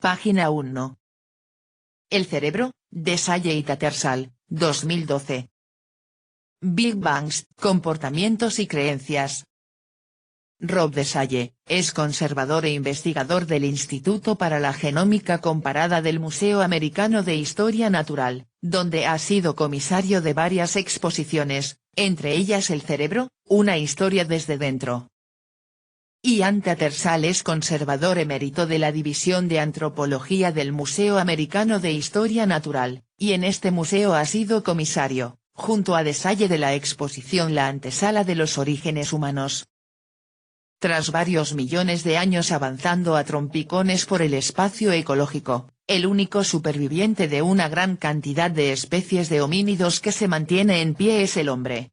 Página 1. El cerebro, de Salla y Tattersall, 2012. Big Bangs, comportamientos y creencias. Rob DeSalle, es conservador e investigador del Instituto para la Genómica Comparada del Museo Americano de Historia Natural, donde ha sido comisario de varias exposiciones, entre ellas El cerebro, una historia desde dentro. Ian Tattersall es conservador emérito de la División de Antropología del Museo Americano de Historia Natural, y en este museo ha sido comisario, junto a DeSalle, de la exposición La antesala de los orígenes humanos. Tras varios millones de años avanzando a trompicones por el espacio ecológico, el único superviviente de una gran cantidad de especies de homínidos que se mantiene en pie es el hombre.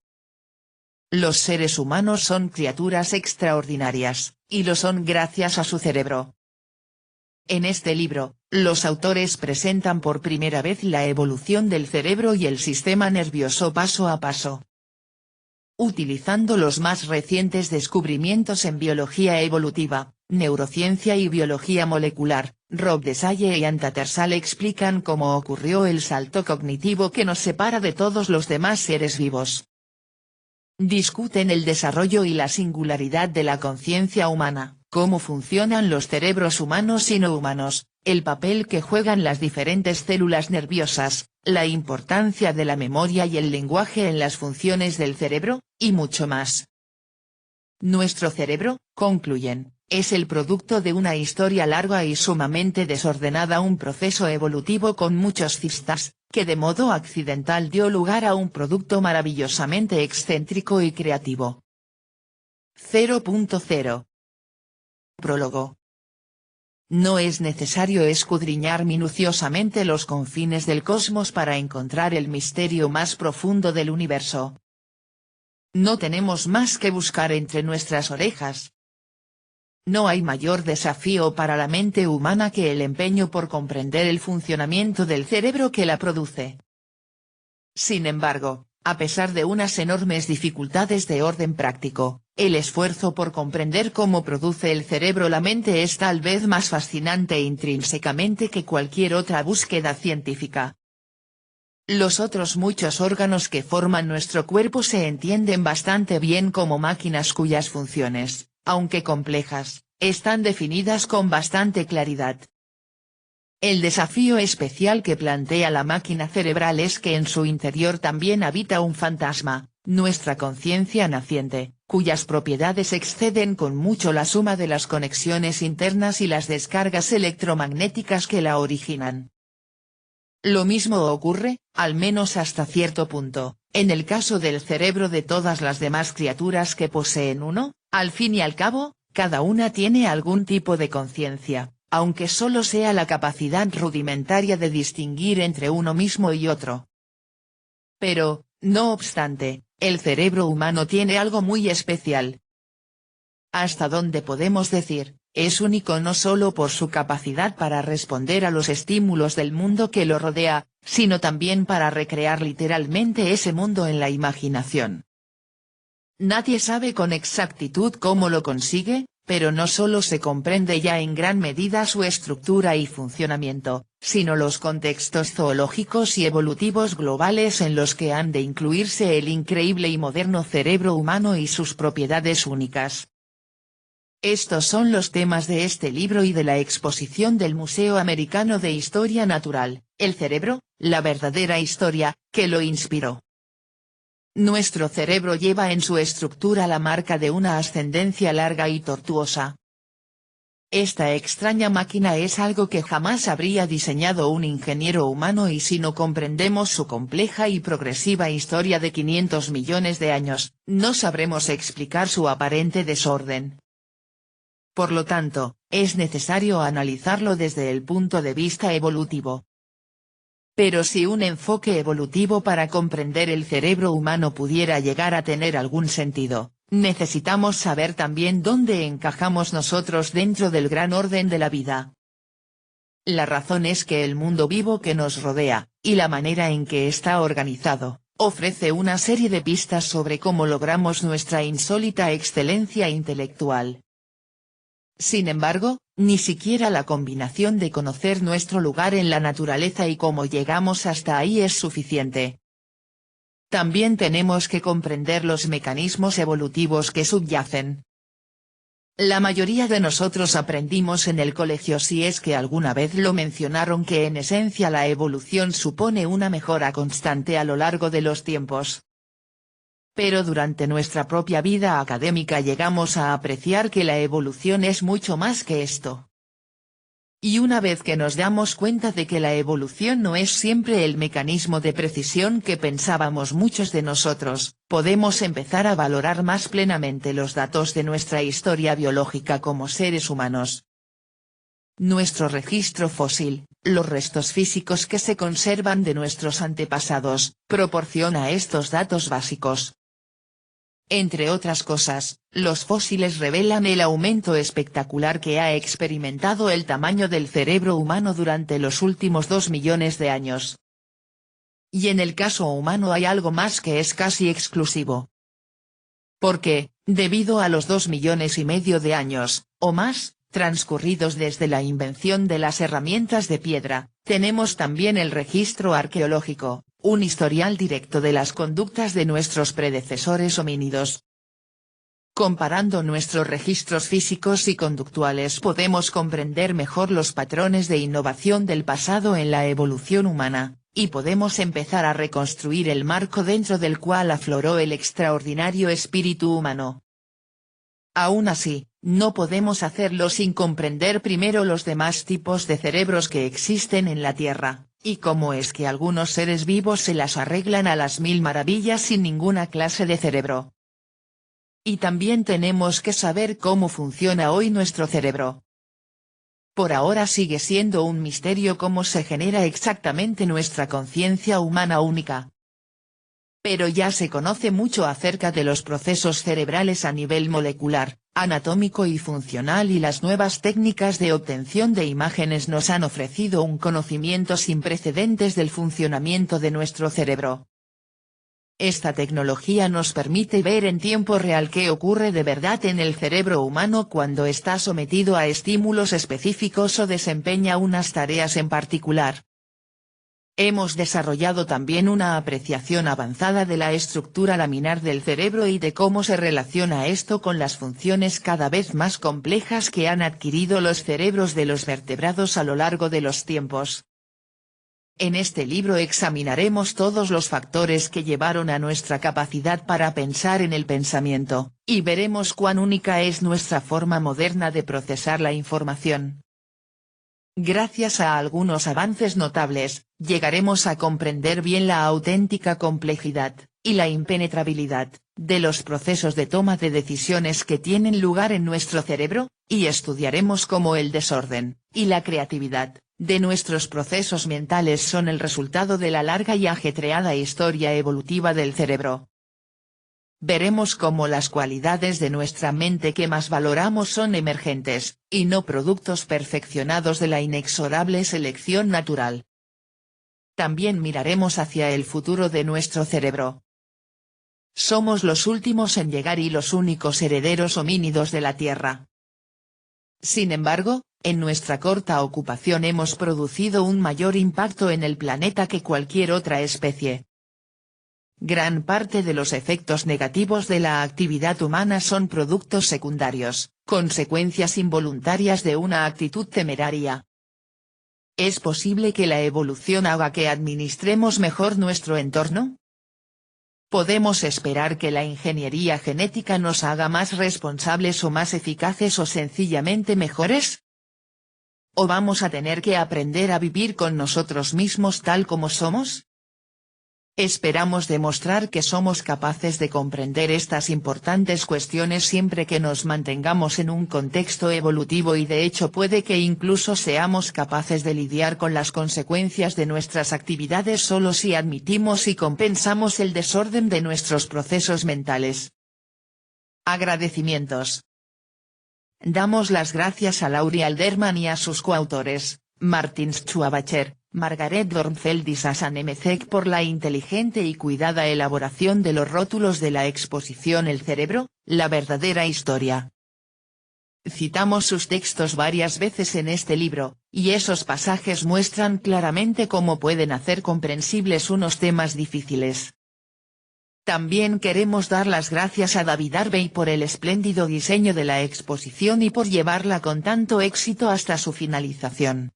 Los seres humanos son criaturas extraordinarias, y lo son gracias a su cerebro. En este libro, los autores presentan por primera vez la evolución del cerebro y el sistema nervioso paso a paso. Utilizando los más recientes descubrimientos en biología evolutiva, neurociencia y biología molecular, Rob DeSalle y Ian Tattersall explican cómo ocurrió el salto cognitivo que nos separa de todos los demás seres vivos. Discuten el desarrollo y la singularidad de la conciencia humana, cómo funcionan los cerebros humanos y no humanos, el papel que juegan las diferentes células nerviosas, la importancia de la memoria y el lenguaje en las funciones del cerebro, y mucho más. Nuestro cerebro, concluyen, es el producto de una historia larga y sumamente desordenada, un proceso evolutivo con muchos cistas, que de modo accidental dio lugar a un producto maravillosamente excéntrico y creativo. 0.0. Prólogo. No es necesario escudriñar minuciosamente los confines del cosmos para encontrar el misterio más profundo del universo. No tenemos más que buscar entre nuestras orejas. No hay mayor desafío para la mente humana que el empeño por comprender el funcionamiento del cerebro que la produce. Sin embargo, a pesar de unas enormes dificultades de orden práctico, el esfuerzo por comprender cómo produce el cerebro la mente es tal vez más fascinante intrínsecamente que cualquier otra búsqueda científica. Los otros muchos órganos que forman nuestro cuerpo se entienden bastante bien como máquinas cuyas funciones, aunque complejas, están definidas con bastante claridad. El desafío especial que plantea la máquina cerebral es que en su interior también habita un fantasma, nuestra conciencia naciente, cuyas propiedades exceden con mucho la suma de las conexiones internas y las descargas electromagnéticas que la originan. Lo mismo ocurre, al menos hasta cierto punto, en el caso del cerebro de todas las demás criaturas que poseen uno. Al fin y al cabo, cada una tiene algún tipo de conciencia, aunque solo sea la capacidad rudimentaria de distinguir entre uno mismo y otro. Pero, no obstante, el cerebro humano tiene algo muy especial. Hasta donde podemos decir, es único no solo por su capacidad para responder a los estímulos del mundo que lo rodea, sino también para recrear literalmente ese mundo en la imaginación. Nadie sabe con exactitud cómo lo consigue, pero no solo se comprende ya en gran medida su estructura y funcionamiento, sino los contextos zoológicos y evolutivos globales en los que han de incluirse el increíble y moderno cerebro humano y sus propiedades únicas. Estos son los temas de este libro y de la exposición del Museo Americano de Historia Natural, El cerebro, la verdadera historia, que lo inspiró. Nuestro cerebro lleva en su estructura la marca de una ascendencia larga y tortuosa. Esta extraña máquina es algo que jamás habría diseñado un ingeniero humano, y si no comprendemos su compleja y progresiva historia de 500 millones de años, no sabremos explicar su aparente desorden. Por lo tanto, es necesario analizarlo desde el punto de vista evolutivo. Pero si un enfoque evolutivo para comprender el cerebro humano pudiera llegar a tener algún sentido, necesitamos saber también dónde encajamos nosotros dentro del gran orden de la vida. La razón es que el mundo vivo que nos rodea, y la manera en que está organizado, ofrece una serie de pistas sobre cómo logramos nuestra insólita excelencia intelectual. Sin embargo, ni siquiera la combinación de conocer nuestro lugar en la naturaleza y cómo llegamos hasta ahí es suficiente. También tenemos que comprender los mecanismos evolutivos que subyacen. La mayoría de nosotros aprendimos en el colegio, si es que alguna vez lo mencionaron, que en esencia la evolución supone una mejora constante a lo largo de los tiempos. Pero durante nuestra propia vida académica llegamos a apreciar que la evolución es mucho más que esto. Y una vez que nos damos cuenta de que la evolución no es siempre el mecanismo de precisión que pensábamos muchos de nosotros, podemos empezar a valorar más plenamente los datos de nuestra historia biológica como seres humanos. Nuestro registro fósil, los restos físicos que se conservan de nuestros antepasados, proporciona estos datos básicos. Entre otras cosas, los fósiles revelan el aumento espectacular que ha experimentado el tamaño del cerebro humano durante los últimos 2 millones de años. Y en el caso humano hay algo más que es casi exclusivo. Porque, debido a los 2,5 millones de años, o más, transcurridos desde la invención de las herramientas de piedra, tenemos también el registro arqueológico, un historial directo de las conductas de nuestros predecesores homínidos. Comparando nuestros registros físicos y conductuales podemos comprender mejor los patrones de innovación del pasado en la evolución humana, y podemos empezar a reconstruir el marco dentro del cual afloró el extraordinario espíritu humano. Aún así, no podemos hacerlo sin comprender primero los demás tipos de cerebros que existen en la Tierra, y cómo es que algunos seres vivos se las arreglan a las 1000 maravillas sin ninguna clase de cerebro. Y también tenemos que saber cómo funciona hoy nuestro cerebro. Por ahora sigue siendo un misterio cómo se genera exactamente nuestra conciencia humana única. Pero ya se conoce mucho acerca de los procesos cerebrales a nivel molecular, anatómico y funcional, y las nuevas técnicas de obtención de imágenes nos han ofrecido un conocimiento sin precedentes del funcionamiento de nuestro cerebro. Esta tecnología nos permite ver en tiempo real qué ocurre de verdad en el cerebro humano cuando está sometido a estímulos específicos o desempeña unas tareas en particular. Hemos desarrollado también una apreciación avanzada de la estructura laminar del cerebro y de cómo se relaciona esto con las funciones cada vez más complejas que han adquirido los cerebros de los vertebrados a lo largo de los tiempos. En este libro examinaremos todos los factores que llevaron a nuestra capacidad para pensar en el pensamiento, y veremos cuán única es nuestra forma moderna de procesar la información. Gracias a algunos avances notables, llegaremos a comprender bien la auténtica complejidad, y la impenetrabilidad, de los procesos de toma de decisiones que tienen lugar en nuestro cerebro, y estudiaremos cómo el desorden, y la creatividad, de nuestros procesos mentales son el resultado de la larga y ajetreada historia evolutiva del cerebro. Veremos cómo las cualidades de nuestra mente que más valoramos son emergentes, y no productos perfeccionados de la inexorable selección natural. También miraremos hacia el futuro de nuestro cerebro. Somos los últimos en llegar y los únicos herederos homínidos de la Tierra. Sin embargo, en nuestra corta ocupación hemos producido un mayor impacto en el planeta que cualquier otra especie. Gran parte de los efectos negativos de la actividad humana son productos secundarios, consecuencias involuntarias de una actitud temeraria. ¿Es posible que la evolución haga que administremos mejor nuestro entorno? ¿Podemos esperar que la ingeniería genética nos haga más responsables o más eficaces o sencillamente mejores? ¿O vamos a tener que aprender a vivir con nosotros mismos tal como somos? Esperamos demostrar que somos capaces de comprender estas importantes cuestiones siempre que nos mantengamos en un contexto evolutivo, y de hecho puede que incluso seamos capaces de lidiar con las consecuencias de nuestras actividades solo si admitimos y compensamos el desorden de nuestros procesos mentales. Agradecimientos. Damos las gracias a Laurie Alderman y a sus coautores, Martin Schwabacher, Margaret Dornfeld y Sasan Emezek, por la inteligente y cuidada elaboración de los rótulos de la exposición El cerebro, la verdadera historia. Citamos sus textos varias veces en este libro, y esos pasajes muestran claramente cómo pueden hacer comprensibles unos temas difíciles. También queremos dar las gracias a David Harvey por el espléndido diseño de la exposición y por llevarla con tanto éxito hasta su finalización.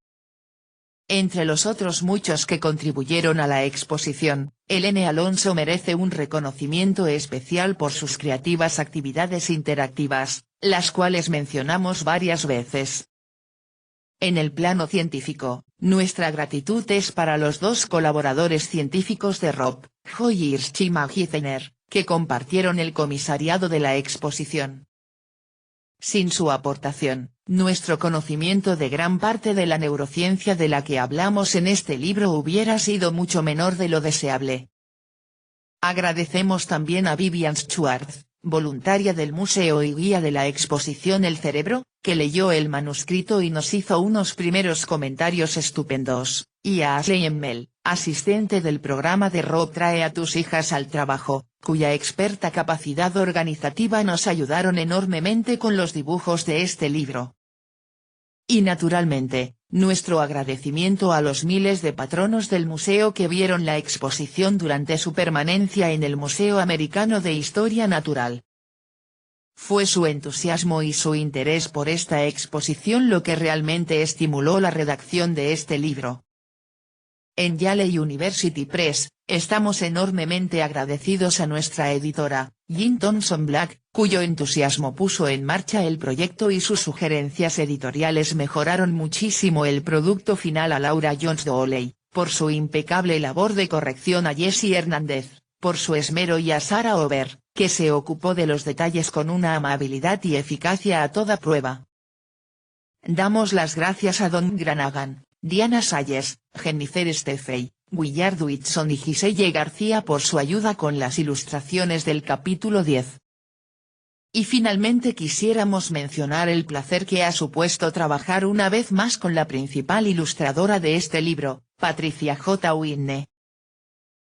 Entre los otros muchos que contribuyeron a la exposición, Helene Alonso merece un reconocimiento especial por sus creativas actividades interactivas, las cuales mencionamos varias veces. En el plano científico, nuestra gratitud es para los dos colaboradores científicos de Rob, Joy y Irshima Gizener, que compartieron el comisariado de la exposición. Sin su aportación, nuestro conocimiento de gran parte de la neurociencia de la que hablamos en este libro hubiera sido mucho menor de lo deseable. Agradecemos también a Vivian Schwartz, voluntaria del museo y guía de la exposición El Cerebro, que leyó el manuscrito y nos hizo unos primeros comentarios estupendos, y a Ashley Emmel, asistente del programa de Rob Trae a tus hijas al trabajo, cuya experta capacidad organizativa nos ayudaron enormemente con los dibujos de este libro. Y naturalmente, nuestro agradecimiento a los miles de patronos del museo que vieron la exposición durante su permanencia en el Museo Americano de Historia Natural. Fue su entusiasmo y su interés por esta exposición lo que realmente estimuló la redacción de este libro. En Yale University Press, estamos enormemente agradecidos a nuestra editora, Jean Thompson Black, cuyo entusiasmo puso en marcha el proyecto y sus sugerencias editoriales mejoraron muchísimo el producto final, a Laura Jones Dooley, por su impecable labor de corrección, a Jessie Hernández, por su esmero, y a Sarah Over, que se ocupó de los detalles con una amabilidad y eficacia a toda prueba. Damos las gracias a Don Granagan, Diana Salles, Jennifer Steffey, Willard Whitson y Giselle García por su ayuda con las ilustraciones del capítulo 10. Y finalmente quisiéramos mencionar el placer que ha supuesto trabajar una vez más con la principal ilustradora de este libro, Patricia J. Whitney.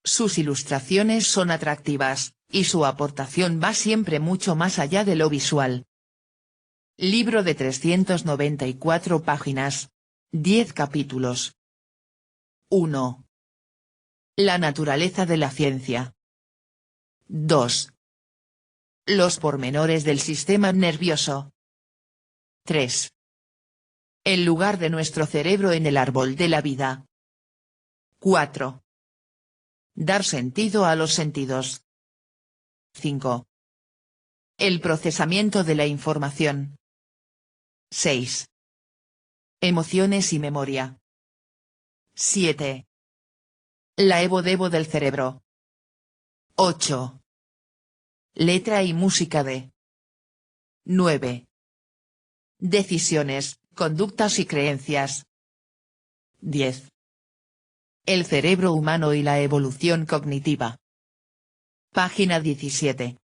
Sus ilustraciones son atractivas, y su aportación va siempre mucho más allá de lo visual. Libro de 394 páginas. 10 capítulos. 1. La naturaleza de la ciencia. 2. Los pormenores del sistema nervioso. 3. El lugar de nuestro cerebro en el árbol de la vida. 4. Dar sentido a los sentidos. 5. El procesamiento de la información. 6. Emociones y memoria. 7. La evo-devo del cerebro. 8. Letra y música de. 9. Decisiones, conductas y creencias. 10. El cerebro humano y la evolución cognitiva. Página 17.